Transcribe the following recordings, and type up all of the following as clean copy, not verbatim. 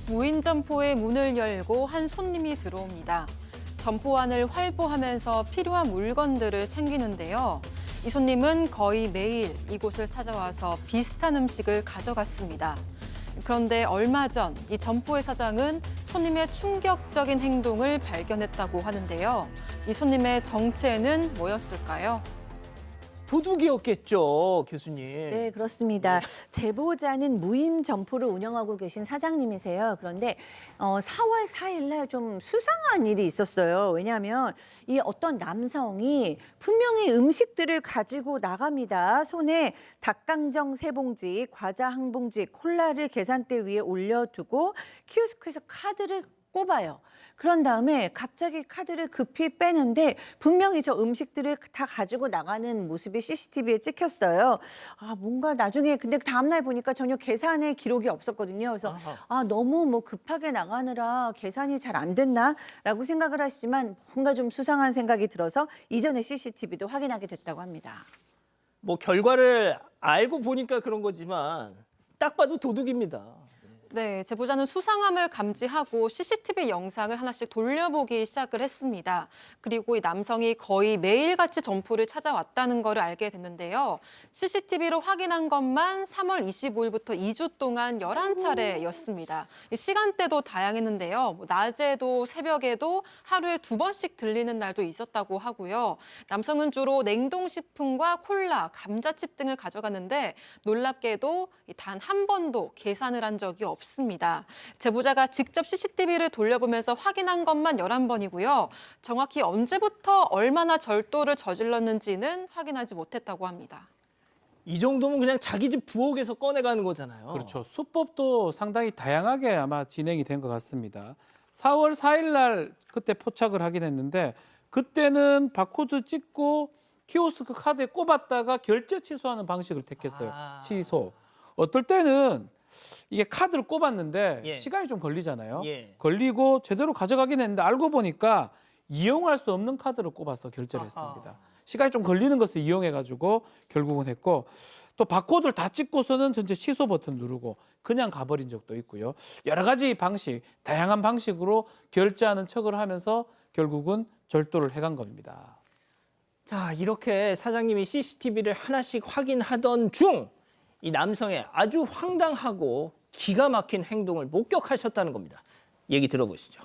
무인 점포의 문을 열고 한 손님이 들어옵니다. 점포 안을 활보하면서 필요한 물건들을 챙기는데요. 이 손님은 거의 매일 이곳을 찾아와서 비슷한 음식을 가져갔습니다. 그런데 얼마 전 이 점포의 사장은 손님의 충격적인 행동을 발견했다고 하는데요. 이 손님의 정체는 뭐였을까요? 도둑이었겠죠, 교수님. 네, 그렇습니다. 제보자는 무인 점포를 운영하고 계신 사장님이세요. 그런데 4월 4일 날 좀 수상한 일이 있었어요. 왜냐하면 이 어떤 남성이 분명히 음식들을 가지고 나갑니다. 손에 닭강정 3봉지, 과자 1봉지, 콜라를 계산대 위에 올려두고 키오스크에서 카드를 꼽아요. 그런 다음에 갑자기 카드를 급히 빼는데 분명히 저 음식들을 다 가지고 나가는 모습이 CCTV에 찍혔어요. 뭔가 나중에 근데 다음날 보니까 전혀 계산의 기록이 없었거든요. 그래서 너무 뭐 급하게 나가느라 계산이 잘 안 됐나라고 생각을 하시지만 뭔가 좀 수상한 생각이 들어서 이전에 CCTV도 확인하게 됐다고 합니다. 뭐 결과를 알고 보니까 그런 거지만 딱 봐도 도둑입니다. 네, 제보자는 수상함을 감지하고 CCTV 영상을 하나씩 돌려보기 시작을 했습니다. 그리고 이 남성이 거의 매일같이 점포를 찾아왔다는 걸 알게 됐는데요. CCTV로 확인한 것만 3월 25일부터 2주 동안 11차례였습니다. 시간대도 다양했는데요. 낮에도 새벽에도 하루에 2번씩 들리는 날도 있었다고 하고요. 남성은 주로 냉동식품과 콜라, 감자칩 등을 가져갔는데 놀랍게도 단 한 번도 계산을 한 적이 없습니다. 제보자가 직접 CCTV를 돌려보면서 확인한 것만 11번이고요. 정확히 언제부터 얼마나 절도를 저질렀는지는 확인하지 못했다고 합니다. 이 정도면 그냥 자기 집 부엌에서 꺼내가는 거잖아요. 그렇죠. 수법도 상당히 다양하게 아마 진행이 된 것 같습니다. 4월 4일 날 그때 포착을 하긴 했는데 그때는 바코드 찍고 키오스크 카드에 꼽았다가 결제 취소하는 방식을 택했어요. 취소. 어떨 때는 이게 카드를 꼽았는데 시간이 좀 걸리잖아요. 걸리고 제대로 가져가긴 했는데 알고 보니까 이용할 수 없는 카드를 꼽아서 결제를 했습니다. 시간이 좀 걸리는 것을 이용해가지고 결국은 했고 또 바코드를 다 찍고서는 전체 취소 버튼 누르고 그냥 가버린 적도 있고요. 여러 가지 방식, 다양한 방식으로 결제하는 척을 하면서 결국은 절도를 해간 겁니다. 자, 이렇게 사장님이 CCTV를 하나씩 확인하던 중 이 남성의 아주 황당하고 기가 막힌 행동을 목격하셨다는 겁니다. 얘기 들어보시죠.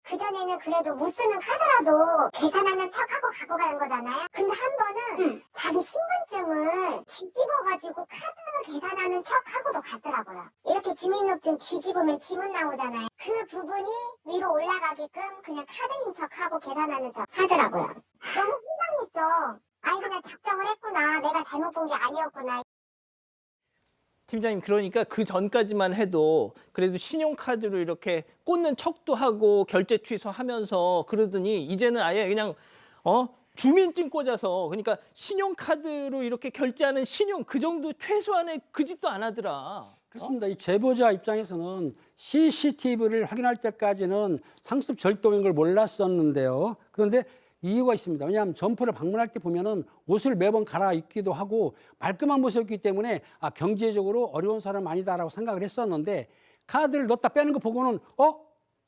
그전에는 그래도 못 쓰는 카드라도 계산하는 척하고 갖고 가는 거잖아요. 근데 한 번은 자기 신분증을 뒤집어가지고 카드 계산하는 척하고도 갔더라고요. 이렇게 주민등록증 뒤집으면 지문 나오잖아요. 그 부분이 위로 올라가게끔 그냥 카드인 척하고 계산하는 척 하더라고요. 너무 황당했죠. 아니 그냥 작정을 했구나. 내가 잘못 본 게 아니었구나. 팀장님, 그러니까 그 전까지만 해도 그래도 신용카드로 이렇게 꽂는 척도 하고 결제 취소하면서 그러더니 이제는 아예 그냥 주민증 꽂아서 그러니까 신용카드로 이렇게 결제하는 신용 그 정도 최소한의 그 짓도 안 하더라. 그렇습니다. 이 제보자 입장에서는 CCTV를 확인할 때까지는 상습 절도인 걸 몰랐었는데요. 그런데 이유가 있습니다. 왜냐하면 점포를 방문할 때 보면은 옷을 매번 갈아입기도 하고 말끔한 모습이었기 때문에 경제적으로 어려운 사람 아니다라고 생각을 했었는데 카드를 넣었다 빼는 거 보고는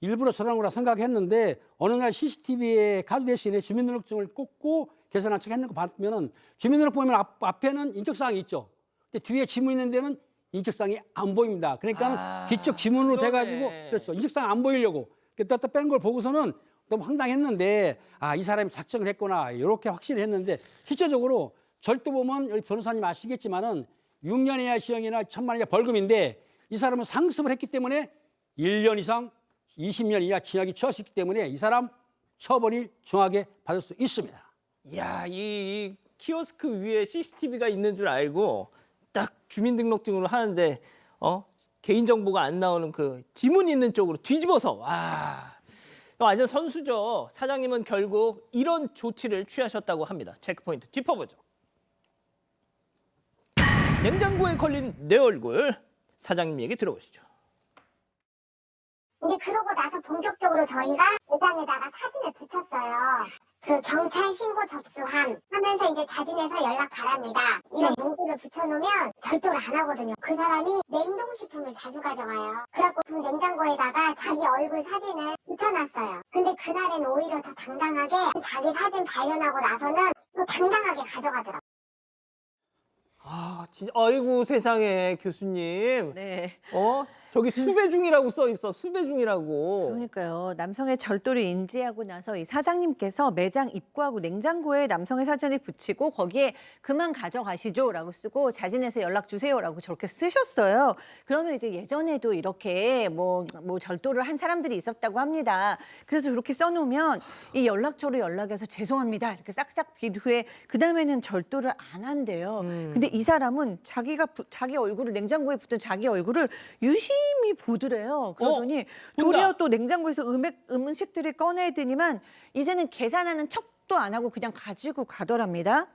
일부러 저런 거라 생각했는데 어느 날 CCTV에 카드 대신에 주민등록증을 꽂고 계산한 척 했는 거 봤으면은 주민등록 보면 앞에는 인적사항이 있죠. 근데 뒤에 지문 있는 데는 인적사항이 안 보입니다. 그러니까는 뒤쪽 지문으로 돼가지고 그렇죠. 인적사항 안 보이려고 넣었다 뺀 걸 보고서는 너무 황당했는데 이 사람이 작정을 했구나 이렇게 확신을 했는데 실제적으로 절도 보면 여기 변호사님 아시겠지만은 6년 이하 시형이나 1,000만 원 이하 벌금인데 이 사람은 상습을 했기 때문에 1년 이상 20년 이하 징역이 처했기 때문에 이 사람 처벌이 중하게 받을 수 있습니다. 이야, 이 키오스크 위에 CCTV가 있는 줄 알고 딱 주민등록증으로 하는데 개인정보가 안 나오는 그 지문 있는 쪽으로 뒤집어서 와. 완전 선수죠. 사장님은 결국 이런 조치를 취하셨다고 합니다. 체크포인트 짚어보죠. 냉장고에 걸린 내 얼굴. 사장님 얘기 들어보시죠. 이제 그러고 나서 본격적으로 저희가 대상에다가 사진을 붙였어요. 그 경찰 신고 접수함 하면서 이제 자진해서 연락 바랍니다. 이런 문구를 붙여놓으면 절도를 안 하거든요. 그 사람이 냉동식품을 자주 가져가요. 그래갖고 그 냉장고에다가 자기 얼굴 사진을 붙여놨어요. 근데 그날은 오히려 더 당당하게 자기 사진 발견하고 나서는 또 당당하게 가져가더라고요. 아, 진짜 아이고 세상에 교수님. 네. 저기 수배 중이라고 써 있어. 수배 중이라고. 그러니까요. 남성의 절도를 인지하고 나서 이 사장님께서 매장 입구하고 냉장고에 남성의 사진을 붙이고 거기에 그만 가져가시죠라고 쓰고 자진해서 연락 주세요라고 저렇게 쓰셨어요. 그러면 이제 예전에도 이렇게 뭐 절도를 한 사람들이 있었다고 합니다. 그래서 그렇게 써놓으면 이 연락처로 연락해서 죄송합니다 이렇게 싹싹 비두에 그 다음에는 절도를 안 한대요. 근데 이 사람은 자기 얼굴을 냉장고에 붙은 자기 얼굴을 유심히 보더래요. 그러더니 도리어 또 냉장고에서 음식들을 꺼내더니만 이제는 계산하는 척도 안 하고 그냥 가지고 가더랍니다.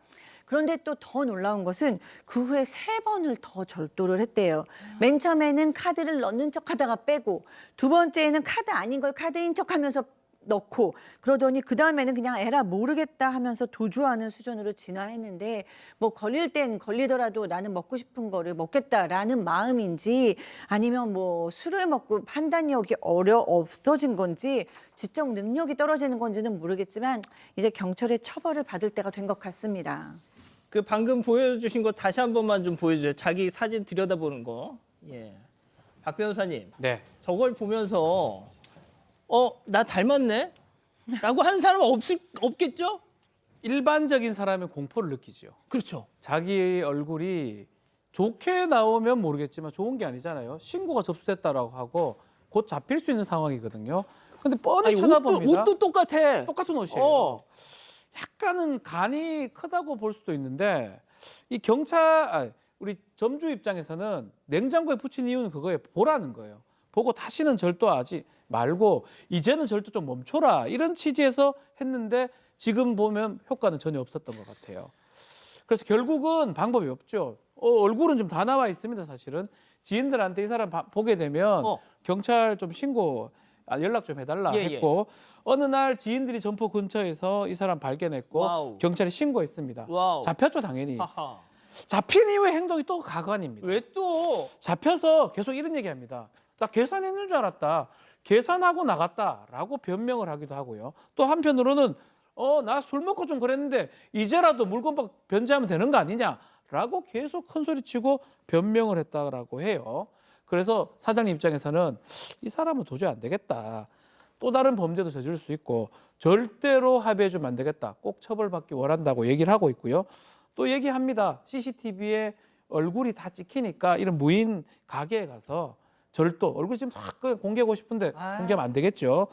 그런데 또 더 놀라운 것은 그 후에 3번을 더 절도를 했대요. 맨 처음에는 카드를 넣는 척하다가 빼고 두 번째에는 카드 아닌 걸 카드인 척하면서 넣고 그러더니 그 다음에는 그냥 에라 모르겠다 하면서 도주하는 수준으로 진화했는데 뭐 걸릴 땐 걸리더라도 나는 먹고 싶은 거를 먹겠다라는 마음인지 아니면 뭐 술을 먹고 판단력이 없어진 건지 지적 능력이 떨어지는 건지는 모르겠지만 이제 경찰의 처벌을 받을 때가 된 것 같습니다. 그 방금 보여주신 거 다시 한 번만 좀 보여줘요. 자기 사진 들여다보는 거. 예. 박 변호사님, 네. 저걸 보면서 나 닮았네? 라고 하는 사람은 없겠죠? 일반적인 사람은 공포를 느끼죠. 그렇죠. 자기 얼굴이 좋게 나오면 모르겠지만 좋은 게 아니잖아요. 신고가 접수됐다라고 하고 곧 잡힐 수 있는 상황이거든요. 근데 뻔히 아니, 쳐다봅니다. 옷도 똑같아. 똑같은 옷이에요. 약간은 간이 크다고 볼 수도 있는데 이 우리 점주 입장에서는 냉장고에 붙인 이유는 그거예요. 보라는 거예요. 보고 다시는 절도하지 말고 이제는 절도 좀 멈춰라 이런 취지에서 했는데 지금 보면 효과는 전혀 없었던 것 같아요. 그래서 결국은 방법이 없죠. 얼굴은 좀 다 나와 있습니다. 사실은 지인들한테 이 사람 보게 되면 경찰 좀 연락 좀 해달라 했고 어느 날 지인들이 점포 근처에서 이 사람 발견했고 와우. 경찰에 신고했습니다. 와우. 잡혔죠 당연히. 하하. 잡힌 이후의 행동이 또 가관입니다. 왜 또? 잡혀서 계속 이런 얘기합니다. 나 계산했는 줄 알았다. 계산하고 나갔다라고 변명을 하기도 하고요. 또 한편으로는 나 술 먹고 좀 그랬는데 이제라도 물건 변제하면 되는 거 아니냐라고 계속 큰 소리치고 변명을 했다라고 해요. 그래서 사장님 입장에서는 이 사람은 도저히 안 되겠다. 또 다른 범죄도 저지를 수 있고 절대로 합의해주면 안 되겠다. 꼭 처벌받기 원한다고 얘기를 하고 있고요. 또 얘기합니다. CCTV에 얼굴이 다 찍히니까 이런 무인 가게에 가서 절도, 얼굴 지금 다 공개하고 싶은데 공개하면 안 되겠죠.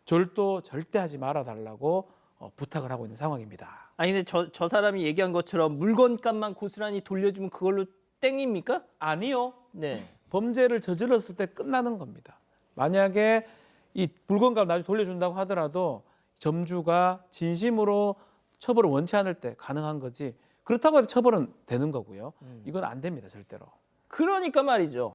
절도 절대 하지 말아달라고 부탁을 하고 있는 상황입니다. 아니 근데 저 사람이 얘기한 것처럼 물건값만 고스란히 돌려주면 그걸로 땡입니까? 아니요. 네. 범죄를 저질렀을 때 끝나는 겁니다. 만약에 이 물건값 나중에 돌려준다고 하더라도 점주가 진심으로 처벌을 원치 않을 때 가능한 거지 그렇다고 해도 처벌은 되는 거고요. 이건 안 됩니다. 절대로. 그러니까 말이죠.